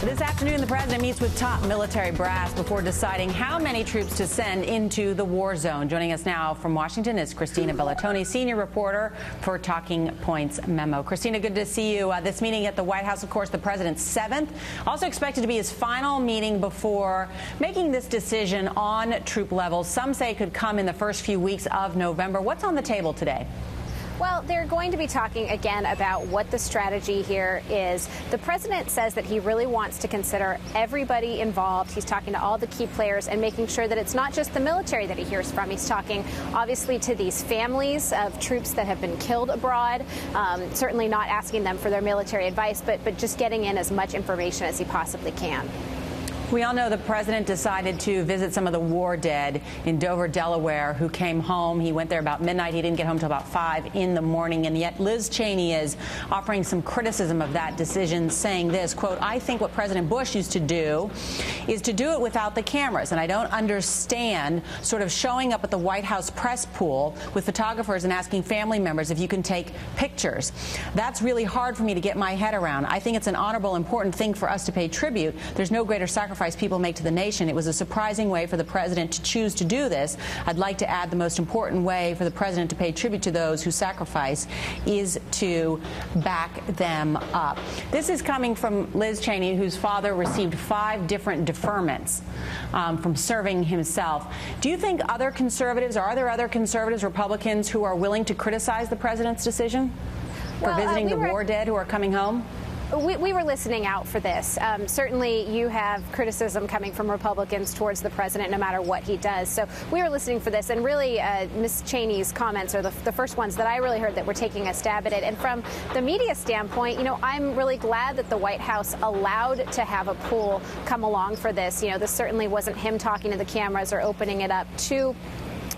This afternoon, the president meets with top military brass before deciding how many troops to send into the war zone. Joining us now from Washington is Christina Bellantoni, senior reporter for Talking Points Memo. Christina, good to see you. This meeting at the White House, of course, the president's seventh, also expected to be his final meeting before making this decision on troop levels. Some say it could come in the first few weeks of November. What's on the table today? Well, they're going to be talking again about what the strategy here is. The president says that he really wants to consider everybody involved. He's talking to all the key players and making sure that it's not just the military that he hears from. He's talking, obviously, to these families of troops that have been killed abroad, certainly not asking them for their military advice, but just getting in as much information as he possibly can. We all know the president decided to visit some of the war dead in Dover, Delaware, who came home. He went there about midnight. He didn't get home till about 5 in the morning. And yet Liz Cheney is offering some criticism of that decision, saying this, quote, "I think what President Bush used to do is to do it without the cameras. And I don't understand sort of showing up at the White House press pool with photographers and asking family members if you can take pictures. That's really hard for me to get my head around. I think it's an honorable, important thing for us to pay tribute. There's no greater sacrifice people make to the nation. It was a surprising way for the president to choose to do this. I'd like to add the most important way for the president to pay tribute to those who sacrifice is to back them up." This is coming from Liz Cheney, whose father received 5 different deferments from serving himself. Do you think other conservatives, or are there other conservatives, Republicans, who are willing to criticize the president's decision for visiting the war dead who are coming home? We were listening out for this. Certainly, you have criticism coming from Republicans towards the president no matter what he does. So we were listening for this. And really, Ms. Cheney's comments are the first ones that I really heard that were taking a stab at it. And from the media standpoint, I'm really glad that the White House allowed to have a pool come along for this. This certainly wasn't him talking to the cameras or opening it up to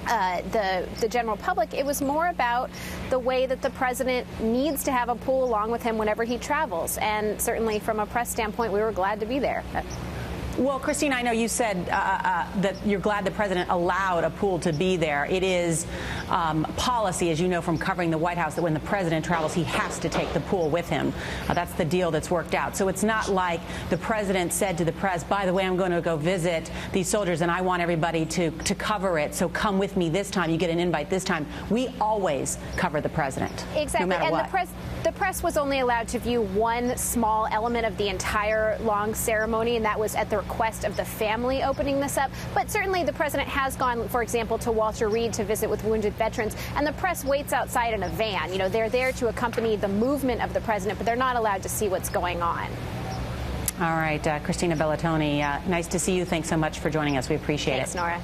the general public. It was more about the way that the president needs to have a pool along with him whenever he travels. And certainly from a press standpoint, we were glad to be there. Well, Christina, I know you said that you're glad the president allowed a pool to be there. It is policy, as you know from covering the White House, that when the president travels, he has to take the pool with him. That's the deal that's worked out. So it's not like the president said to the press, by the way, I'm going to go visit these soldiers and I want everybody to cover it. So come with me this time. You get an invite this time. We always cover the president. Exactly. No matter and what. The press was only allowed to view one small element of the entire long ceremony, and that was at the request of the family opening this up. But certainly the president has gone, for example, to Walter Reed to visit with wounded veterans, and the press waits outside in a van. They're there to accompany the movement of the president, but they're not allowed to see what's going on. All right, Christina Bellantoni, nice to see you. Thanks so much for joining us. We appreciate it. Thanks, Nora.